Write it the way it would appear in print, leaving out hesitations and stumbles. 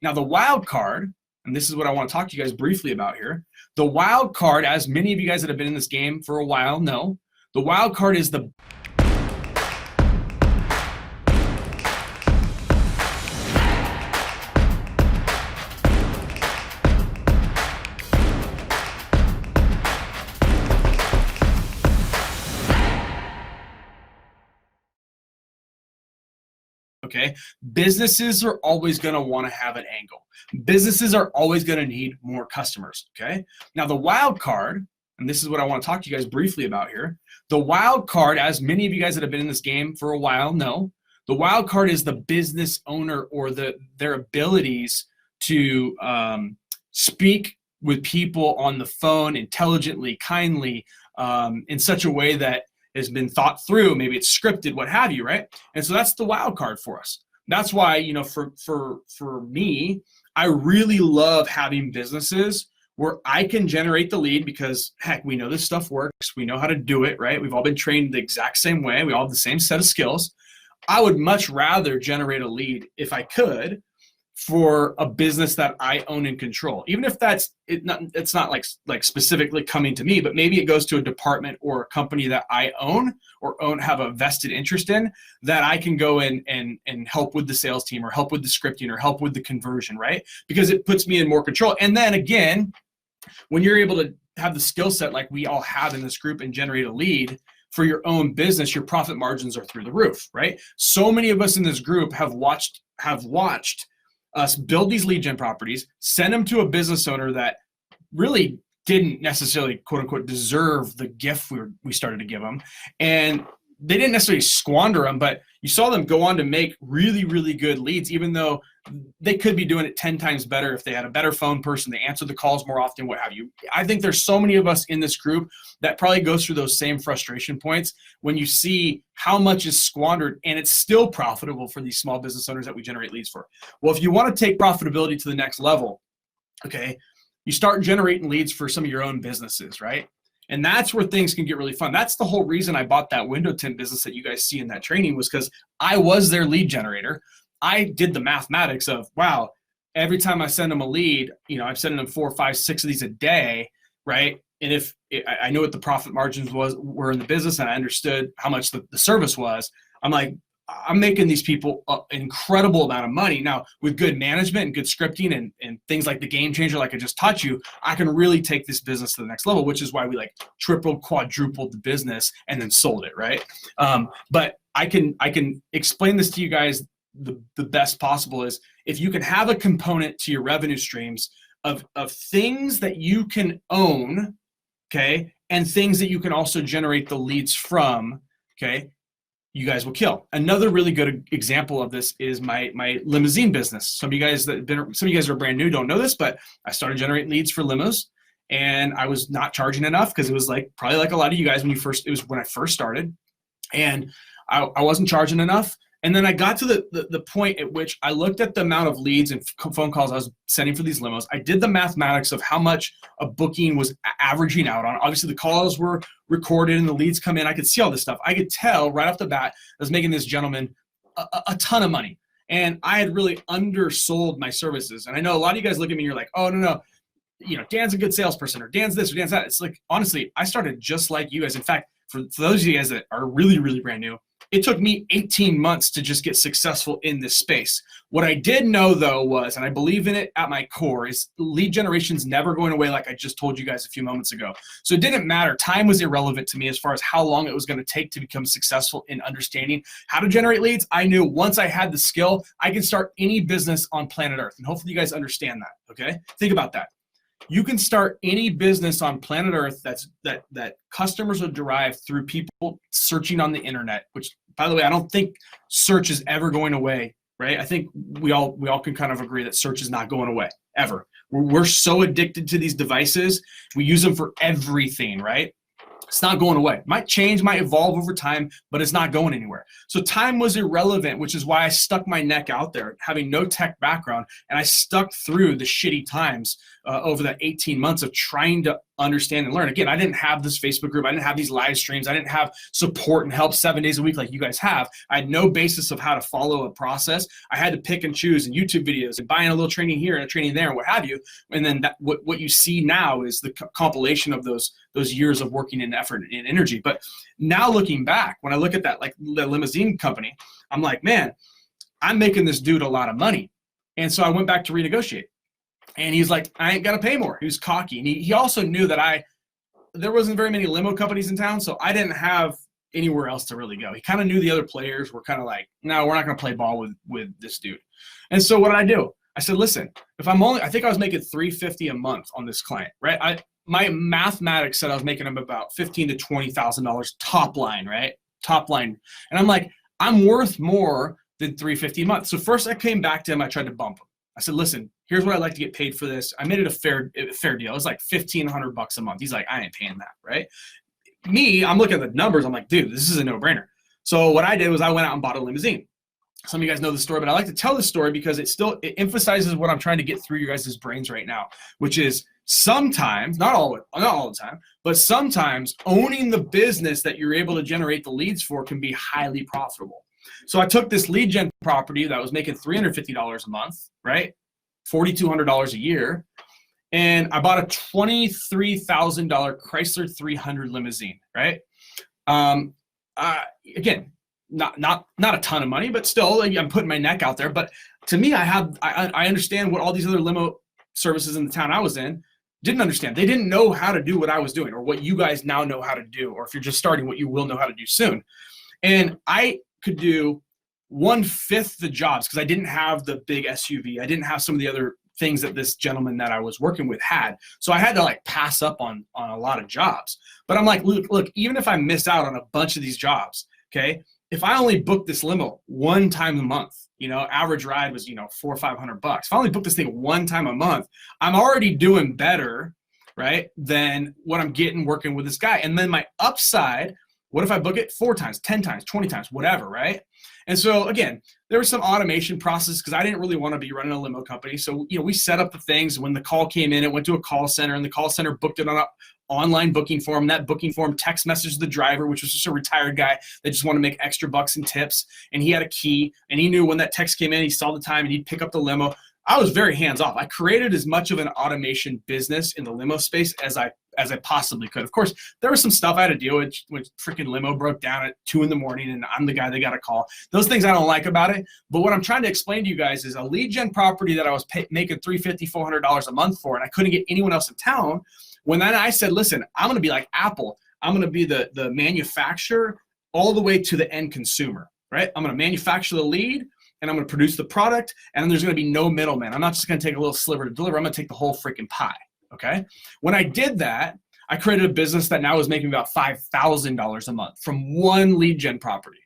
Now the wild card, and this is what I want to talk to you guys briefly about here. The wild card, as many of you guys that have been in this game for a while know, the wild card is the okay? Businesses are always going to want to have an angle. Businesses are always going to need more customers, okay? Now the wild card, and this is what I want to talk to you guys briefly about here. The wild card, as many of you guys that have been in this game for a while know, the wild card is the business owner or their abilities to speak with people on the phone intelligently, kindly, in such a way that has been thought through. Maybe it's scripted, what have you, right? And so that's the wild card for us. That's why, you know, for me, I really love having businesses where I can generate the lead because, heck, we know this stuff works. We know how to do it, right? We've all been trained the exact same way. We all have the same set of skills. I would much rather generate a lead, if I could, for a business that I own and control. Even if it's not like specifically coming to me, but maybe it goes to a department or a company that I own or have a vested interest in, that I can go in and help with the sales team or help with the scripting or help with the conversion, right? Because it puts me in more control. And then again, when you're able to have the skill set like we all have in this group and generate a lead for your own business, your profit margins are through the roof, right? So many of us in this group have watched us build these lead gen properties, send them to a business owner that really didn't necessarily, quote unquote, deserve the gift we started to give them. And they didn't necessarily squander them, but you saw them go on to make really, really good leads, even though they could be doing it 10 times better if they had a better phone person, they answered the calls more often, what have you. I think there's so many of us in this group that probably goes through those same frustration points when you see how much is squandered and it's still profitable for these small business owners that we generate leads for. Well, if you want to take profitability to the next level, okay, you start generating leads for some of your own businesses, right? And that's where things can get really fun. That's the whole reason I bought that window tint business that you guys see in that training, was because I was their lead generator. I did the mathematics of, wow, every time I send them a lead, you know, I'm sending them 4, 5, 6 of these a day, right? And if I knew what the profit margins were in the business and I understood how much the service was, I'm like, I'm making these people an incredible amount of money. Now, with good management and good scripting and things like the game changer, like I just taught you, I can really take this business to the next level, which is why we like tripled, quadrupled the business and then sold it, right? But I can explain this to you guys the best possible is if you can have a component to your revenue streams of things that you can own, okay, and things that you can also generate the leads from, okay, you guys will kill. Another really good example of this is my limousine business. Some of you guys are brand new, don't know this, but I started generating leads for limos, and I was not charging enough because it was probably like a lot of you guys when I first started, and I wasn't charging enough. And then I got to the point at which I looked at the amount of leads and phone calls I was sending for these limos. I did the mathematics of how much a booking was averaging out on. Obviously, the calls were recorded and the leads come in. I could see all this stuff. I could tell right off the bat I was making this gentleman a ton of money. And I had really undersold my services. And I know a lot of you guys look at me and you're like, oh, no, you know, Dan's a good salesperson, or Dan's this or Dan's that. It's like, honestly, I started just like you guys. In fact, for those of you guys that are really, really brand new, it took me 18 months to just get successful in this space. What I did know, though, was, and I believe in it at my core, is lead generation's never going away, like I just told you guys a few moments ago. So it didn't matter. Time was irrelevant to me as far as how long it was going to take to become successful in understanding how to generate leads. I knew once I had the skill, I could start any business on planet Earth. And hopefully you guys understand that, okay? Think about that. You can start any business on planet Earth that customers will derive through people searching on the internet, which, by the way, I don't think search is ever going away, right? I think we all can kind of agree that search is not going away, ever. We're so addicted to these devices. We use them for everything, right? It's not going away. It might change, might evolve over time, but it's not going anywhere. So time was irrelevant, which is why I stuck my neck out there, having no tech background, and I stuck through the shitty times over that 18 months of trying to understand and learn. Again, I didn't have this Facebook group. I didn't have these live streams. I didn't have support and help 7 days a week like you guys have. I had no basis of how to follow a process. I had to pick and choose in YouTube videos and buying a little training here and a training there and what have you. And then what you see now is the compilation of those years of working in effort and energy. But now looking back, when I look at that, like the limousine company, I'm like, man, I'm making this dude a lot of money. And so I went back to renegotiate. And he's like, I ain't got to pay more. He was cocky. And he also knew that there wasn't very many limo companies in town, so I didn't have anywhere else to really go. He kind of knew the other players were kind of like, no, we're not going to play ball with this dude. And so what did I do? I said, listen, I think I was making $350 a month on this client, right? My mathematics said I was making him about $15,000 to $20,000 top line, right? Top line. And I'm like, I'm worth more than $350 a month. So first I came back to him. I tried to bump him. I said, listen, here's what I'd like to get paid for this. I made it a fair deal. It was like $1,500 a month. He's like, I ain't paying that, right? Me, I'm looking at the numbers. I'm like, dude, this is a no-brainer. So what I did was I went out and bought a limousine. Some of you guys know the story, but I like to tell the story because it emphasizes what I'm trying to get through your guys' brains right now, which is sometimes, not all the time, but sometimes owning the business that you're able to generate the leads for can be highly profitable. So I took this lead gen property that was making $350 a month, right? $4,200 a year. And I bought a $23,000 Chrysler 300 limousine, right? Again, not a ton of money, but still, like, I'm putting my neck out there. But to me, I understand what all these other limo services in the town I was in didn't understand. They didn't know how to do what I was doing, or what you guys now know how to do, or if you're just starting, what you will know how to do soon. And I could do 1/5 the jobs because I didn't have the big SUV. I didn't have some of the other things that this gentleman that I was working with had. So I had to like pass up on a lot of jobs. But I'm like, look, even if I miss out on a bunch of these jobs, okay, if I only book this limo one time a month, average ride was, $400 or $500. If I only book this thing one time a month, I'm already doing better, right, than what I'm getting working with this guy. And then my upside, what if I book it 4 times, 10 times, 20 times, whatever, right? And so again, there was some automation process because I didn't really want to be running a limo company. So, we set up the things. When the call came in, it went to a call center, and the call center booked it on an online booking form. That booking form text messaged the driver, which was just a retired guy that just wanted to make extra bucks and tips. And he had a key, and he knew when that text came in, he saw the time, and he'd pick up the limo. I was very hands-off. I created as much of an automation business in the limo space as I possibly could. Of course, there was some stuff I had to deal with when freaking limo broke down at 2 a.m. and I'm the guy they got to call. Those things I don't like about it. But what I'm trying to explain to you guys is a lead gen property that I was making $350, $400 a month for, and I couldn't get anyone else in town. When then I said, listen, I'm going to be like Apple. I'm going to be the manufacturer all the way to the end consumer, right? I'm going to manufacture the lead, and I'm going to produce the product, and then there's going to be no middleman. I'm not just going to take a little sliver to deliver. I'm going to take the whole freaking pie, okay? When I did that, I created a business that now is making about $5,000 a month from one lead gen property,